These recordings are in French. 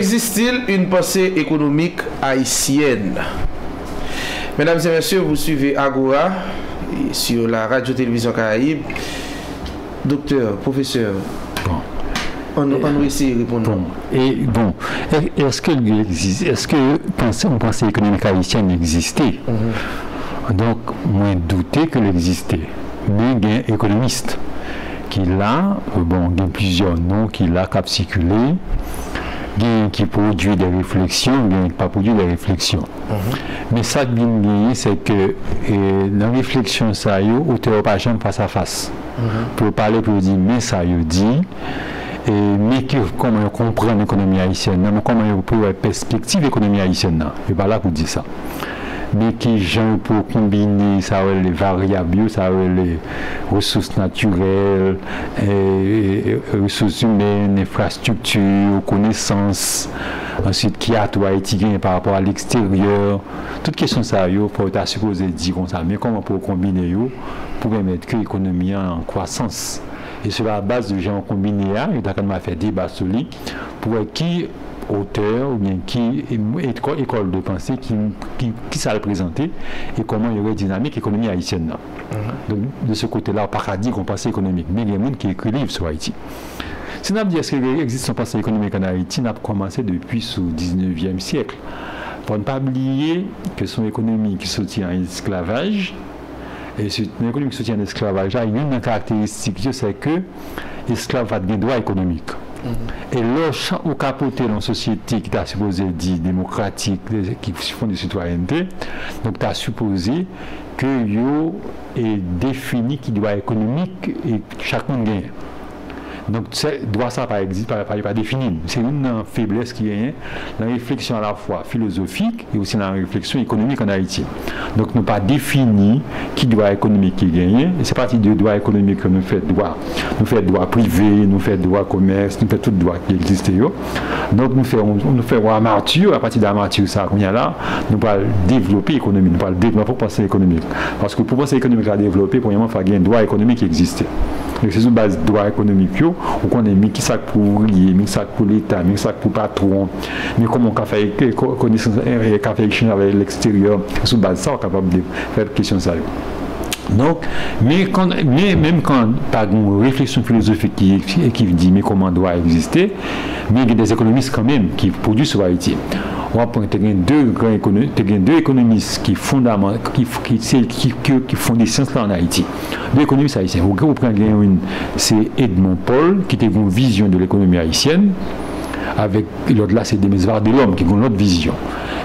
Existe-t-il une pensée économique haïtienne? Mesdames et messieurs, vous suivez Agora sur la radio-télévision Caraïbe. Docteur, professeur, on essaie de répondre. Est-ce que on pensée économique haïtienne existait? Donc, moins douter que l'existait. Mais il y a un économiste qui l'a, il y a plusieurs noms qui l'a cap circulé, qui produit des réflexions, qui pas produit des réflexions. Mais ça qui vient, c'est que dans la réflexion, ça y est, auteur pas jamais face à face. Pour parler, pour dire, mais ça y est dit, mais comment on comprend l'économie haïtienne, comment on peut la perspective de l'économie haïtienne. Je ne suis pas là pour dire ça. Mais qui gens pour combiner ça les variables, ça les ressources naturelles, ressources humaines, infrastructures, connaissances, ensuite qui a tout Haïti par rapport à l'extérieur. Toutes questions ça il faut être supposé dire comme ça, mais comment pour combiner pour permettre que l'économie en croissance. Et sur la base de gens combinés, il y a fait débat sur lui pour qui auteur ou bien qui école de pensée qui ça représenter et comment il y aurait dynamique économie haïtienne. Donc de ce côté-là, pas qu'à dire qu'on pensée économique, mais il y a des gens qui écrivent livres sur Haïti. Si on a dit est-ce qu'il existe une pensée économique en Haïti, on a commencé depuis le 19e siècle. Pour ne pas oublier que son économie qui soutient l'esclavage, et une économie qui soutient l'esclavage, il y a une caractéristique, c'est que l'esclave a des droits économiques. Et lorsqu'on au capoté dans une société qui est supposée dire démocratique, qui font de citoyenneté, donc tu as supposé que yo est défini qui doit économique et chacun gagne. Donc, droit ça pas existe, pas défini. C'est une faiblesse qui est dans la réflexion à la fois philosophique et aussi dans la réflexion économique en Haïti. Donc, nous pas défini qui doit économique qui gagne. Et c'est parti du droit économique que nous faisons droit. Nous faisons droit privé, nous faisons droit commerce, nous faisons tout droit qui existe. Donc, nous faisons droit martyr. À partir de la martyr, ça, qu'on y a là, nous allons développer l'économie. Nous allons développer pour penser économique. Parce que pour penser économique à développer, premièrement, il faut qu'il y ait un droit économique qui existe. Donc, c'est une base de droit économique, où on a mis qui ça pour lier, mis ça pour l'État, mis ça pour patron, mais comment on fait connaissance, on fait échange avec l'extérieur, sur base de ça, on est capable de faire question ça. Donc, mais même quand pas une réflexion philosophique qui dit mais comment doit exister, mais il y a des économistes quand même qui produisent sur Haïti. On va prendre deux économistes qui font des sciences là en Haïti. Deux économistes haïtiens. Vous prenez une, c'est Edmond Paul qui a une vision de l'économie haïtienne. Avec l'autre là, c'est Denis Vardelhomme qui a une autre vision.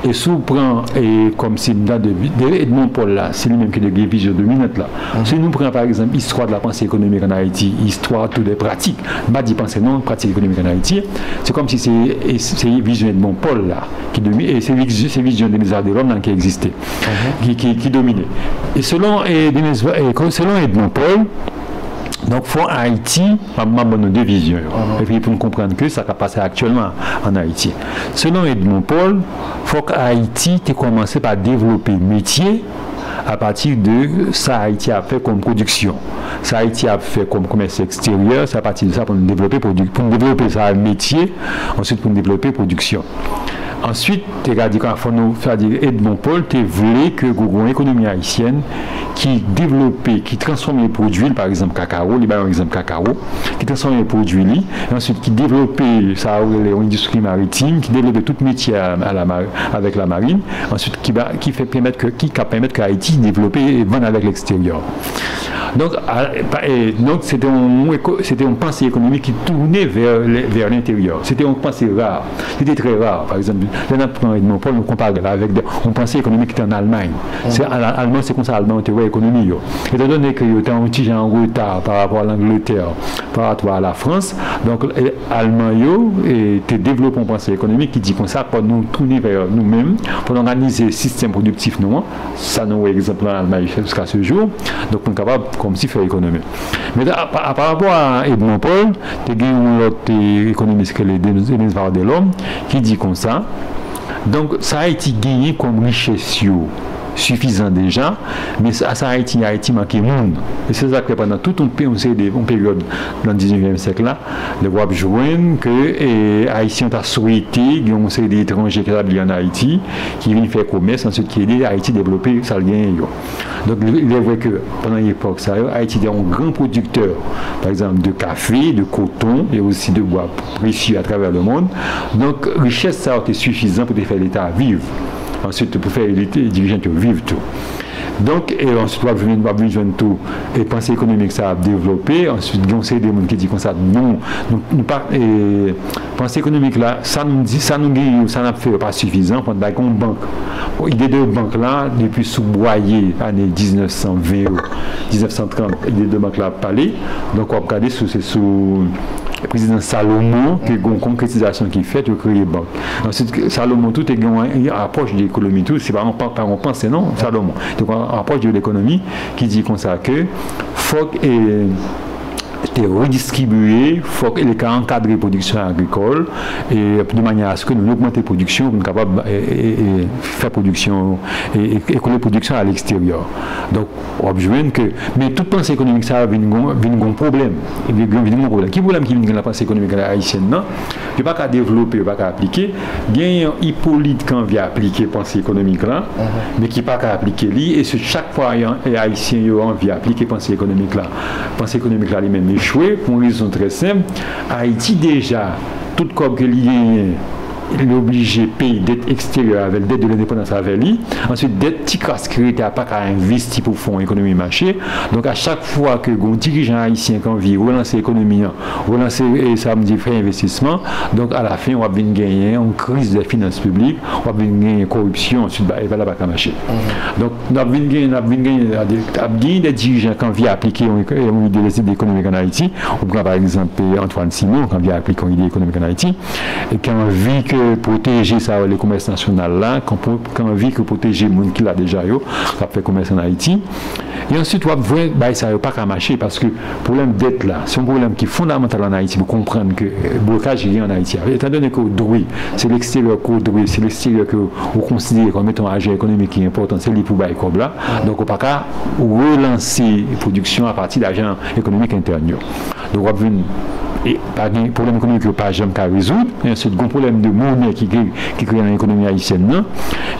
Et si vous prenez, comme c'est Edmond Paul là, c'est lui-même qui a une vision dominante là. Si nous prenons par exemple l'histoire de la pensée économique en Haïti, histoire de toutes les pratiques, pas d'y penser non, pratique économique en Haïti, c'est comme si c'est une vision d'Edmond Paul là, qui domine, et c'est une vision de Denis Vardelhomme qui existait, qui dominait. Et selon Edmond Paul, donc, il faut Haïti, nous deux visions. Et puis, pour comprendre que ça va passer actuellement en Haïti. Selon Edmond Paul, il faut qu'Haïti ait commencé par développer métier à partir de ça Haïti a fait comme production. Ça Haïti a fait comme commerce extérieur, c'est à partir de ça pour nous développer ça métier, ensuite pour nous développer production. Ensuite, tu as dit Edmond Paul, tu voulais que l'économie haïtienne qui développait, qui transforme les produits, par exemple cacao, qui transforme les produits, et ensuite qui développait l'industrie maritime, qui développait tout métier avec la marine, ensuite qui permettre qu'Haïti développe et vende avec l'extérieur. Donc c'était une pensée économique qui tournait vers l'intérieur. C'était une pensée rare. C'était très rare. Par exemple, Edmond Paul nous compare avec une pensée économique qui était en Allemagne. Allemand, c'est comme ça, Allemand, tu vois, économie. Étant donné que tu as un petit genre en retard par rapport à l'Angleterre, par rapport à la France, donc Allemand, tu développes une pensée économique qui dit comme ça, pour nous tourner vers nous-mêmes, pour organiser le système productif, nous, ça nous est exemple en Allemagne jusqu'à ce jour. Donc, on est capable comme si faire économie. Mais par rapport à Edmond Paul, tu as un autre économiste que Denis Vardelhomme qui dit comme ça. Donc, ça a été gagné comme richesse suffisant déjà, mais ça Haïti manque de monde. Et c'est ça que pendant toute une période dans le 19e siècle là, le web joindre que les Haïtiens ont souhaité, ils ont des étrangers qui sont en Haïti, qui viennent faire commerce, ensuite qui aident Haïti à développer ça gagne. Donc il est vrai que pendant l'époque, Haïti était un grand producteur, par exemple de café, de coton et aussi de bois précieux à travers le monde. Donc richesse ça a été suffisant pour faire l'État vivre. Ensuite, pour faire les dirigeants vivre tout. Donc, et ensuite, on va venir tout. Et pensée économique, ça a développé. Ensuite, il y a des gens qui disent comme ça, non, pensée économique là, ça nous n'a fait pas suffisant. On a une banque. L'idée de banque là, depuis sous-boyer, année 1920, 1930, l'idée de banque là a parlé. Donc, on va regarder sous le président Salomon, qui a une concrétisation qui fait de créer banque. Ensuite, Salomon, tout est une approche de l'économie, tout, c'est pas on pense, non, Salomon. Donc, une approche de l'économie qui dit comme ça que faut était redistribué, il faut qu'il ait encadré la production agricole et de manière à ce que nous augmenter la production pour être capable de faire production et écouler la production à l'extérieur. Donc, on a besoin que. Mais toute pensée économique, ça a un problème. Qui problème qui vient de la pensée économique haïtienne? Non, il n'y a pas qu'à développer, il n'y a pas qu'à appliquer. Il y a un Hippolyte qui vient appliquer la pensée économique là, mais qui n'a pas qu'à appliquer lui. Et chaque fois, les Haïtiens ont envie d'appliquer la pensée économique là. La pensée économique là, lui-même échoué pour une raison très simple. Haïti déjà, tout comme que l'idée il est obligé de payer dette extérieure avec dette de l'indépendance avec lui. Ensuite, dette qui n'a pas qu'à investir pour faire une économie marché. Donc, à chaque fois que un dirigeant haïtien qui envie relancer l'économie, relancer ça me dit faire investissement, donc à la fin, on va venir gagner une crise des finances publiques, on va venir gagner une corruption, ensuite, il va pas marcher. Donc, on va venir gagner des dirigeants qui envie appliquer une idée économique en Haïti. On prend par exemple Antoine Simon qui envie appliquer une idée économique en Haïti et qui a envie que protéger ça le commerce national là, quand on vit que protéger les gens qui l'a déjà ça fait commerce en Haïti. Et ensuite, on va voir que ça ne va pas marcher parce que le problème dette là, c'est un problème qui est fondamental en Haïti pour comprendre que le blocage est en Haïti. Étant donné que c'est l'extérieur c'est l'extérieur que vous considérez comme étant un agent économique qui est important, c'est lui pour bailler comme là. Donc, on ne peut pas relancer la production à partir d'agents économiques intérieurs. Donc, on va venir. Et pas de problème économique que pas jamais qu'à résoudre. Et ensuite, un problème de monnaie qui crée dans l'économie haïtienne. Non?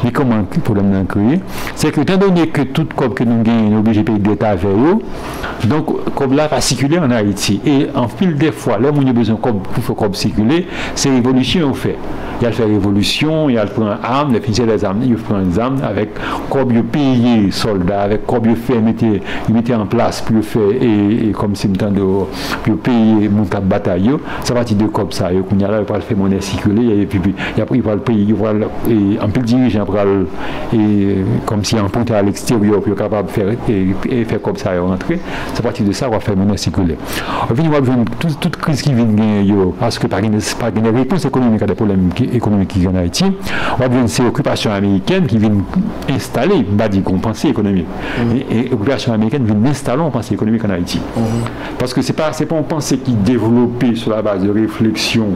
Mais comment le problème d'en créer? C'est que, étant donné que tout comme que nous gagnons, nous obligés de payer d'État avec eux, donc, comme là, va circuler en Haïti. Et en fil des fois, là où on a besoin pour faire comme circuler, c'est révolution on fait. Il y a le faire révolution, il y a le prendre armes, les des armes, il prend des armes avec comme il paye soldats, avec comme il fait mettre en place pour faire et comme si temps de pour payer mon bataille, ça va être de comme ça. Il y a là, il va faire monnaie circuler et puis il va le payer, il va un peu le dirigeant comme si emprunté à l'extérieur pour capable de faire et faire comme ça et rentrer. C'est à partir de ça qu'on va faire monnaie circuler. On va voir toute crise qui vient gagner parce que pas de réponse économique à des problèmes économiques qui viennent en Haïti. On va voir ces occupations américaines qui viennent installer, pas dit qu'on pensait économique. Et l'occupation américaine vient installer une pensée économique en Haïti. Parce que c'est pas une pensée qui développée sur la base de réflexion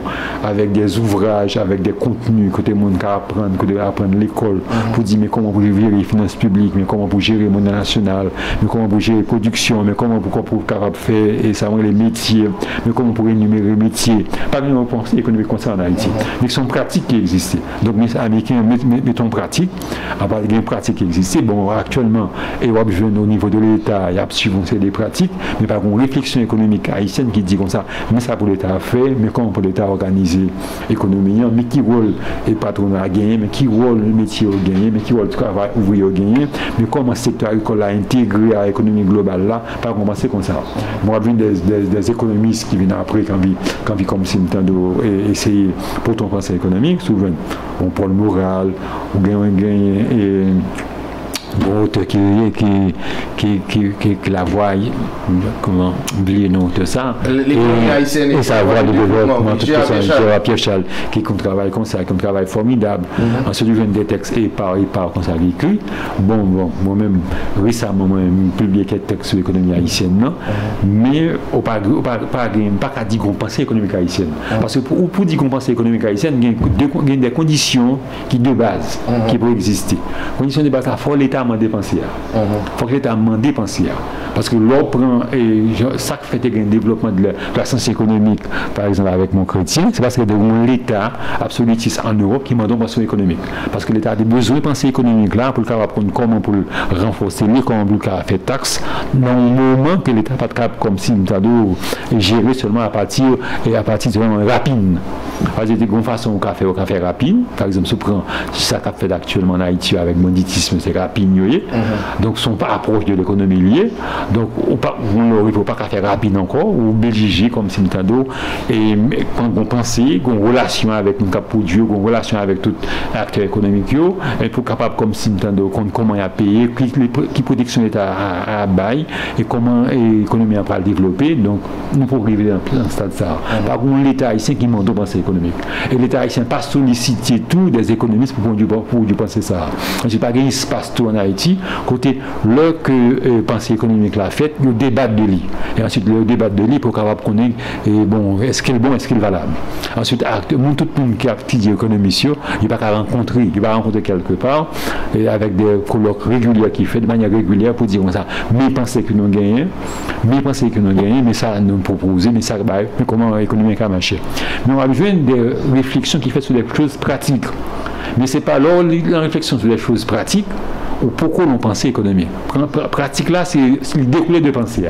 avec des ouvrages, avec des contenus que tout le monde peut apprendre l'école pour dire mais comment vous gérer les finances publiques, mais comment vous gérer le monnaie nationale, mais comment vous gérer la production, mais comment vous capable faire et savoir les métiers, mais comment vous pourrez énumérer les métiers. Pas une pensée économique comme ça en Haïti, mais qui sont pratiques qui existent. Donc les Américains mettent en pratique, à part des pratiques qui existent. Bon, actuellement, et au niveau de l'État, il y a subventionné des pratiques, mais par une réflexion économique haïtienne qui dit comme ça, mais ça pour l'État fait, mais comment pour l'État organiser l'économie, mais qui rôle le patronat a gagné, mais qui rôle le métier a gagné, mais qui rôle le travail ouvrier a gagné, mais comment le secteur agricole a intégré à l'économie globale là, pas commencer comme ça. Moi, je des économistes qui viennent après, quand ils comme si temps d'essayer pour ton pensée économique, souvent, on prend le moral, on gagne et autre qui la voie, comment oublier non de ça, et ça voit le développement, tout ça, Pierre Charles, qui travaille comme ça, comme travail formidable. Ensuite, il y a des textes et par comme ça écrit. Bon, moi-même, récemment, j'ai publié quelques textes sur l'économie haïtienne, mais on pas qu'à dire qu'on pense économique haïtienne. Parce que pour dire qu'on pense économique haïtienne, il y a des conditions qui de base, qui peuvent exister. Conditions de base, il faut l'État demande penser. Il faut que l'État demande penser. Parce que l'on prend, et ça fait un développement de la science économique, par exemple avec mon chrétien, c'est parce que l'État absolutiste en Europe qui demande une pension économique. Parce que l'État a des besoins de pensée économique là pour apprendre comment pour renforcer lui, comment pour faire taxe, dans le moment que l'État n'est pas capable comme si nous gérer seulement à partir de rapide. Parce que de façon au café rapide, par exemple, si on prend ça qu'a fait actuellement en Haïti avec le banditisme, c'est rapide. Donc, ce ne sont pas approche de l'économie liée. Donc, on ne peut pas faire rapide encore, ou Belgique comme Simtado. Et quand on pense, qu'on relation avec un produit, qu'on relation avec tout acteur économique, et pour capable comme Simtado, comment il a payé, qui protection l'État à bail, et comment l'économie va le développer. Donc, nous pouvons arriver dans ce stade ça. Par contre, l'État haïtien qui demande penser économique. Et l'État haïtien n'a pas sollicité tous des économistes pour penser ça. Je n'ai pas gagné espace tout en Haïti. Côté le que pensée économique l'a fait, le débat de lui. Et ensuite, le débat de lui pour capable connaître bon, est-ce qu'il est bon, est-ce qu'il est valable. Ensuite, tout le monde qui a étudié l'économie, il va rencontrer quelque part et avec des colloques réguliers qui fait de manière régulière pour dire comme ça, mais pensez que nous gagnons, mais ça nous propose, mais ça mais comment l'économie a marché. Mais on a besoin de réflexions qui fait sur des choses pratiques. Mais ce n'est pas alors la réflexion sur les choses pratiques ou pourquoi l'on pense économique. Pratique là, c'est découler de pensée.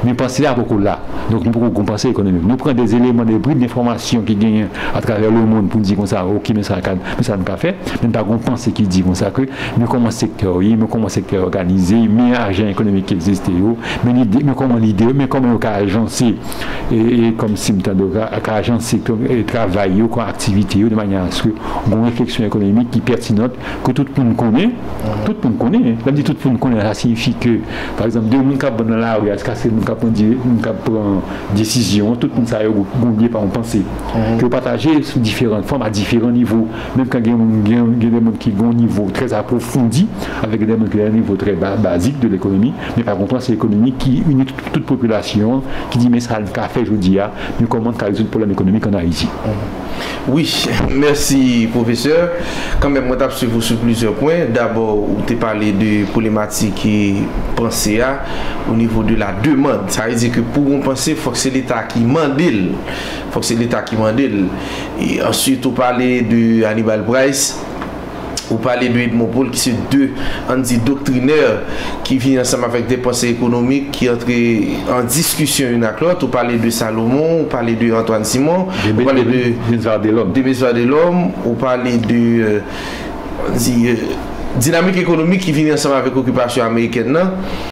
Mais penser là, beaucoup là. Donc nous pouvons compenser économique. Nous prenons des éléments, des bribes d'informations qui gagnent à travers le monde pour dire comme ça, ok, mais ça n'a pas fait. Mais pas qu'on pense qui dit comme ça que mais comment secteur, mais comment secteur organisé, mais argent économique qui existe, mais comment l'idée, mais comment on agencer et comme si on agencer travail ou activité de manière à ce qu'on ait une réflexion économique qui est pertinente, que tout le monde connaît. Tout le monde connaît. Même si tout le monde connaît, ça signifie que, par exemple, deux personnes qui sont dans la rue, nous avons décision, tout le monde a gagné par une pensée. Que partager sous différentes formes, à différents niveaux. Même quand il y a des gens qui ont un niveau très approfondi, avec des gens qui ont un niveau très basique de l'économie, mais par contre, c'est l'économie qui unit toute population, qui dit, mais ça a fait aujourd'hui, mais comment résoudre le problème économique en Haïti. Oui, merci professeur. Quand même, moi je vous sur plusieurs points. D'abord, vous avez parlé de problématique et pensée au niveau de la demande. Ça veut dire que pour on penser, il faut que c'est l'État qui mandile. Et ensuite, vous parlez de Hannibal Price. Vous parlez de Edmond Paul, qui sont deux doctrinaires qui viennent ensemble avec des pensées économiques qui entrent en discussion une avec l'autre. Vous parlez de Salomon, vous parlez de Antoine Simon, vous parlez de Mémoire de l'homme, vous parlez de dynamique économique qui vient ensemble avec l'occupation américaine.